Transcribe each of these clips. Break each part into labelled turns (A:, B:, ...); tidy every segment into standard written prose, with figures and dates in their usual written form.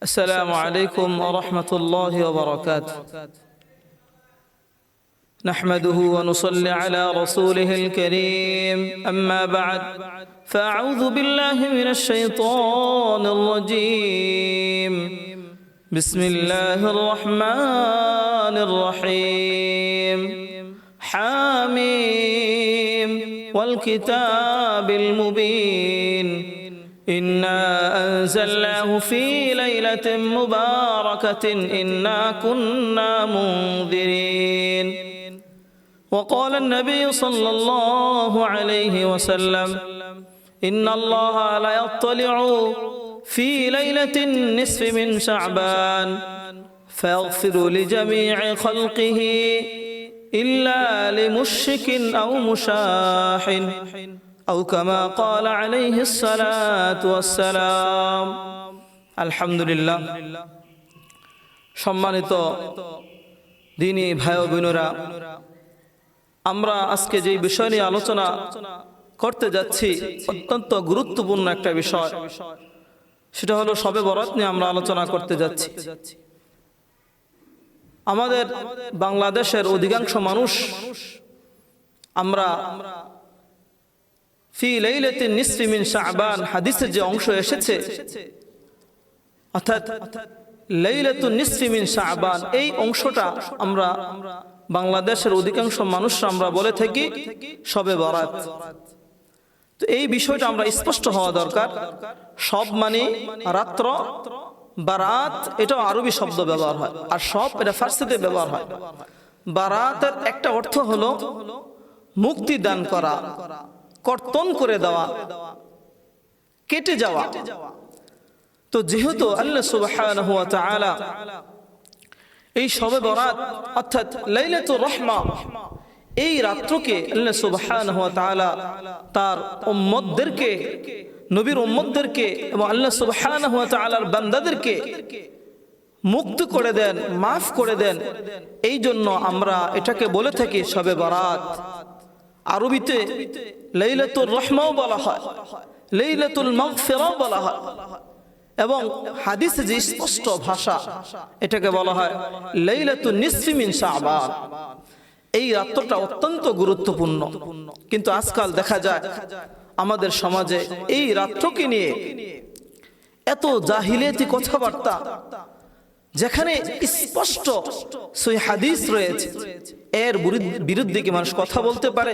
A: السلام عليكم ورحمة الله وبركاته. نحمده ونصلي على رسوله الكريم، أما بعد، فأعوذ بالله من الشيطان الرجيم. بسم الله الرحمن الرحيم. حاميم والكتاب المبين إنا أنزلناه في ليلة مباركة إنا كنا منذرين. وقال النبي صلى الله عليه وسلم إن الله لا يطلع في ليلة النصف من شعبان فيغفر لجميع خلقه إلا لمشرك أو مشاح أو كما قال عليه الصلاة والسلام. আলহামদুলিল্লাহ। সম্মানিত দ্বীনী ভাই ও বোনেরা, আমরা আজকে যে বিষয় নিয়ে আলোচনা করতে যাচ্ছি অত্যন্ত গুরুত্বপূর্ণ একটা বিষয়, সেটা হলো শবে বরাত নিয়ে আমরা আলোচনা করতে যাচ্ছি। আমাদের বাংলাদেশের অধিকাংশ মানুষ আমরা ফি লাইলাতিন নিসফি মিন শাবান হাদিসের যে অংশ এসেছে, অর্থাৎ লাইলাতুন নিসফি মিন শাবান, এই অংশটা আমরা বাংলাদেশের অধিকাংশ মানুষরা আমরা বলে থাকি শবে বরাত। তো এই বিষয়টা আমরা স্পষ্ট হওয়া দরকার। সব মানে রাত্র, বারাত এটাও আরবি শব্দ ব্যবহার হয়, আর সব এটা ফার্সিতে ব্যবহার হয়। বারাতের একটা অর্থ হলো মুক্তি দান করা, কর্তন করে দেওয়া, কেটে যাওয়া। তো যেহেতু আল্লাহ সুবহানাহু ওয়া তাআলা এই শবে বরাত অর্থাৎ লাইলাতুর রহমা, এই রাত্রকে আল্লাহ সুবহানাহু ওয়া তাআলা তার উম্মতদেরকে, নবীর উম্মতদেরকে এবং আল্লাহ সুবহানাহু ওয়া তাআলার বান্দাদেরকে মুক্ত করে দেন, মাফ করে দেন। এই জন্য আমরা এটাকে বলে থাকি শবে বরাত। আরবিতে লাইলাতুর রহমাও বলা হয়, লাইলাতুল মাগফিরাও বলা হয়, এবং হাদিসে যে স্পষ্ট ভাষা, এটাকে বলা হয় লাইলাতুন নিসফি মিন শাবান। এই রাত্রটা অত্যন্ত গুরুত্বপূর্ণ, কিন্তু আজকাল দেখা যায় আমাদের সমাজে এই রাত্রকে নিয়ে এত জাহিলিয়াতি কথাবার্তা, যেখানে স্পষ্ট সহিহ হাদিস রয়েছে, এর বিরুদ্ধে কি মানুষ কথা বলতে পারে?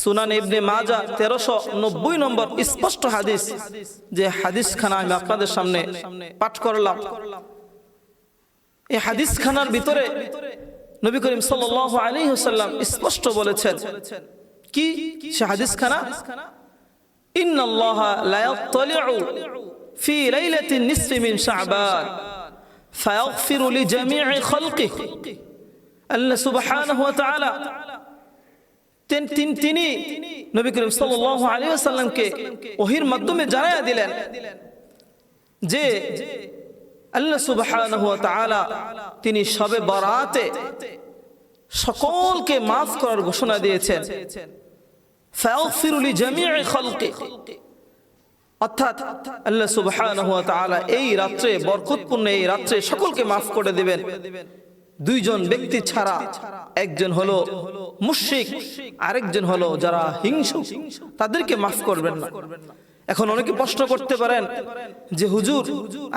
A: সুনান ইবনে মাজাহ 1390 নম্বর স্পষ্ট হাদিস, যে হাদিস খানা আমি আপনাদের সামনে পাঠ করলাম। এই হাদিস খানার ভিতরে নবী করিম সাল্লাল্লাহু আলাইহি ওয়াসাল্লাম স্পষ্ট বলেছেন, কি সে হাদিস খানা? ইন্নাল্লাহা লা ইয়াত্তালিউ ফি লাইলাতিন নিসফি মিন শাবান ফায়াগফিরু লিজামি'i খালকিহি। আল্লাহ সুবহানাহু ওয়া তাআলা তিনি নবী করিম সাল্লাল্লাহু আলাইহি ওয়াসাল্লামকে ওহীর মাধ্যমে জানায়া দিলেন যে আল্লাহ সুবহানাহু ওয়া তাআলা তিনি শবে বরাতে সকলকে মাফ করার ঘোষণা দিয়েছেন। ফায়াগফিরু লিজামি'i খালকিহি, অর্থাৎ আল্লাহ সুবহানাহু ওয়া তাআলা এই রাত্রে, বরকতপূর্ণ এই রাত্রে সকলকে মাফ করে দিবেন, দুইজন ব্যক্তি ছাড়া। একজন হলো মুশরিক, আরেকজন হলো যারা হিংসুক, তাদেরকে মাফ করবেন না। এখন অনেকে প্রশ্ন করতে পারেন যে হুজুর,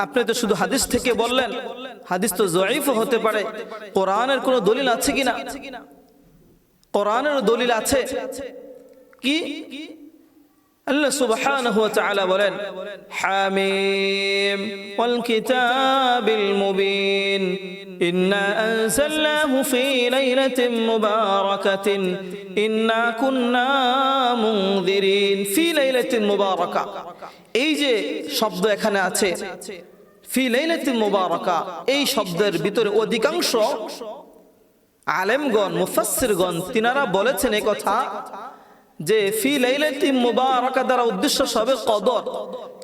A: আপনি তো শুধু হাদিস থেকে বললেন, হাদিস তো জয়ীফ হতে পারে, কোরআনের কোনো দলিল আছে কিনা? কোরআনের দলিল আছে কি? আল্লাহ সুবহানাহু ওয়া তাআলা বলেন, হামিম ওয়াল কিতাবিল মুবিন ইন্না আনজালনাহু ফি লাইলাতিন মুবারাকাতিন ইন্না কুন্না মুনযিরিন। ফি লাইলাতিন মুবারাকা, এই যে শব্দ এখানে আছে ফি লাইলাতিন মুবারাকা, এই শব্দের ভিতরে অধিকাংশ আলেমগণ, মুফাসসিরগণ তিনারা বলেছেন এই কথা যে ফি লাইলাতিন মুবারাকা দ্বারা উদ্দেশ্য শবে কদর,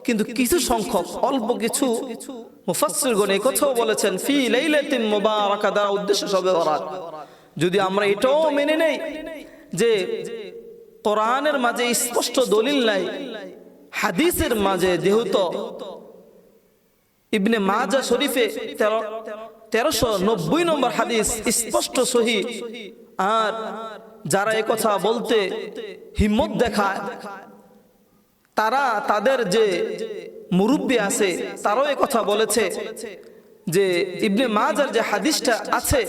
A: কিন্তু কিছু সংখ্যক অল্প কিছু মুফাসসিরগণ এই কথাও বলেছেন ফি লাইলাতিন মুবারাকা দ্বারা উদ্দেশ্য শবে বরাত। যদি আমরা এটাও মেনে নেই যে কোরআনের মাঝে স্পষ্ট দলিল নাই, হাদিসের মাঝে যেহেতু ইবনে মাজা শরীফে 1390 নম্বর হাদিস স্পষ্ট সহিহ। আর যারা এই কথা বলতে হিম্মত দেখায়, তারা তাদের যে মুরব্বী আছে তারাও এই কথা বলেছে যে ইবনে মাজার যে হাদিসটা আছে,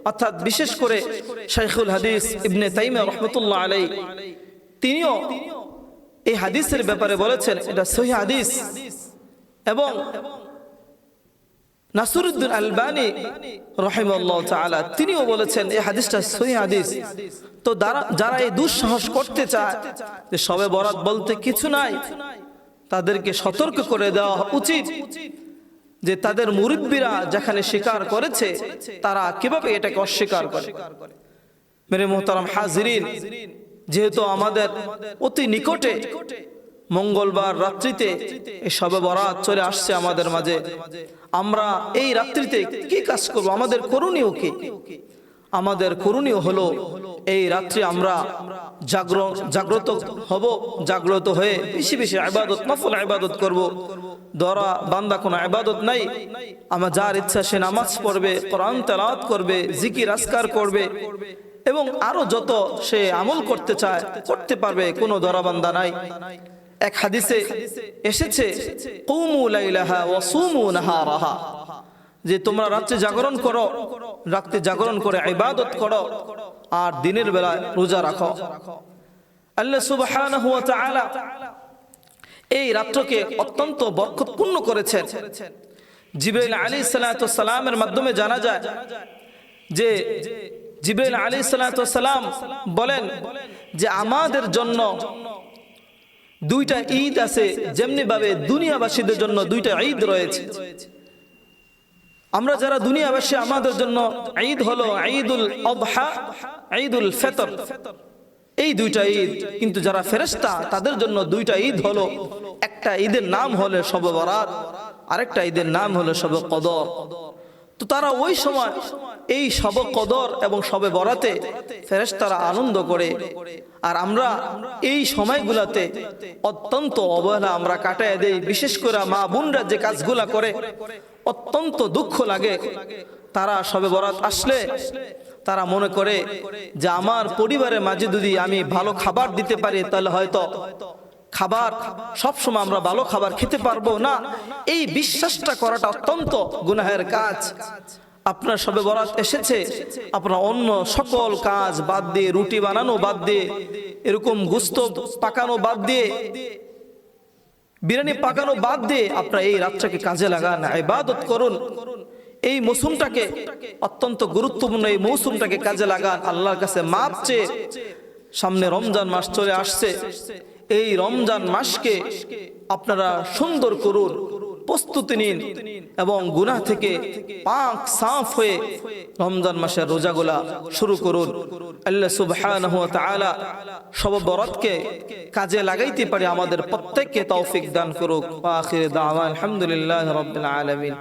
A: অর্থাৎ বিশেষ করে শাইখুল হাদিস ইবনে তাইমিয়া রাহমাতুল্লাহ আলাইহি তিনিও এই হাদিসের ব্যাপারে বলেছেন এটা সহিহ হাদিস, এবং নাসিরউদ্দিন আলবানী রাহিমাহুল্লাহ তাআলা তিনিও বলেছেন এই হাদিসটা সহিহ হাদিস। তো যারা এই দুঃসাহস করতে চায় যে শবে বরাত বলতে কিছু নাই, তাদেরকে সতর্ক করে দেওয়া উচিত যে তাদের মুরব্বীরা যেখানে স্বীকার করেছে তারা কিভাবে এটাকে অস্বীকার করে। মেরে মোহতারাম হাজিরিন, যেহেতু আমাদের অতি নিকটে মঙ্গলবার রাত্রিতে এই শবে বরাত চলে আসছে আমাদের মাঝে, আমরা এই রাত্রিতে কি কাজ করব? আমাদের করণীয় কি? আমাদের করণীয় হলো এই রাত্রি আমরা জাগ্রত হব, জাগ্রত হয়ে বেশি বেশি ইবাদত, নফল ইবাদত করব। দরা বান্দা কোনো ইবাদত নাই, আমার যার ইচ্ছা সে নামাজ পড়বে, কোরআন তেলাওয়াত করবে, জিকির আজকার করবে, এবং আরো যত সে আমল করতে চায় করতে পারবে, কোনো দরা বান্দা নাই। এক হাদিসে এসেছে কুমু লাইলাহা ওয়া সুমু নাহারাহা, যে তোমরা রাত্রে জাগরণ করো, রাতে জাগরণ করে ইবাদত করো, আর দিনের বেলা রোজা রাখো। আল্লাহ সুবহানাহু ওয়া তাআলা এই রাত্রকে অত্যন্ত বরকতপূর্ণ করেছেন। জিবরাইল আলাইহিস সালাতু ওয়াস সালামের মাধ্যমে জানা যায় যে জিবরাইল আলাইহিস সালাতু ওয়াস সালাম বলেন যে আমাদের জন্য দুইটা ঈদ আছে, যেমনি ভাবে দুনিয়াবাসীদের জন্য দুইটা ঈদ রয়েছে। আমরা যারা দুনিয়াবাসী, আমাদের জন্য ঈদ হলো ঈদুল আযহা, ঈদুল ফিতর, এই দুইটা ঈদ। কিন্তু যারা ফেরেশতা তাদের জন্য দুইটা ঈদ হলো, একটা ঈদের নাম হলো শবে বরাত, আরেকটা ঈদের নাম হলো শবে কদর। তো তারা ওই সময় এই শবে কদর এবং শবে বরাতে ফেরেশতারা আনন্দ করে, আর আমরা এই সময়গুলোতে অত্যন্ত অবহেলা আমরা কাটায় দেই। বিশেষ করে মা বোনরা যে কাজগুলা করে অত্যন্ত দুঃখ লাগে। তারা শবে বরাত আসলে তারা মনে করে যে আমার পরিবারের মাঝে যদি আমি ভালো খাবার দিতে পারি তাহলে হয়তো খাবার সবসময় আমরা ভালো খাবার খেতে পারবো না। এই বিশ্বাসটা করাটা অত্যন্ত গুনাহের কাজ। আপনার শবে বরাত এসেছে, আপনার অন্য সকল কাজ বাদ দিয়ে, রুটি বানানো বাদ দিয়ে, এরকম গোশত পাকানো বাদ দিয়ে, বিরিয়ানি পাকানো বাদ দিয়ে আপনারা এই রাতটাকে কাজে লাগান, ইবাদত করুন। এই মৌসুমটাকে অত্যন্ত গুরুত্বপূর্ণ, এই মৌসুমটাকে কাজে লাগান, আল্লাহর কাছে মাপ চেয়ে। সামনে রমজান মাস চলে আসছে, এই রমজান মাসকে আপনারা সুন্দর করুন, প্রস্তুতি নিন এবং গুনাহ থেকে পাক সাফ হয়ে রমজান মাসের রোজাগুলা শুরু করুন। আল্লাহ সুবহানাহু ওয়া তাআলা শবে বরাতকে কাজে লাগাইতে পারে আমাদের প্রত্যেককে তৌফিক দান করুক। ওয়া আখির দাওয়ানা আলহামদুলিল্লাহি রাব্বিল আলামিন।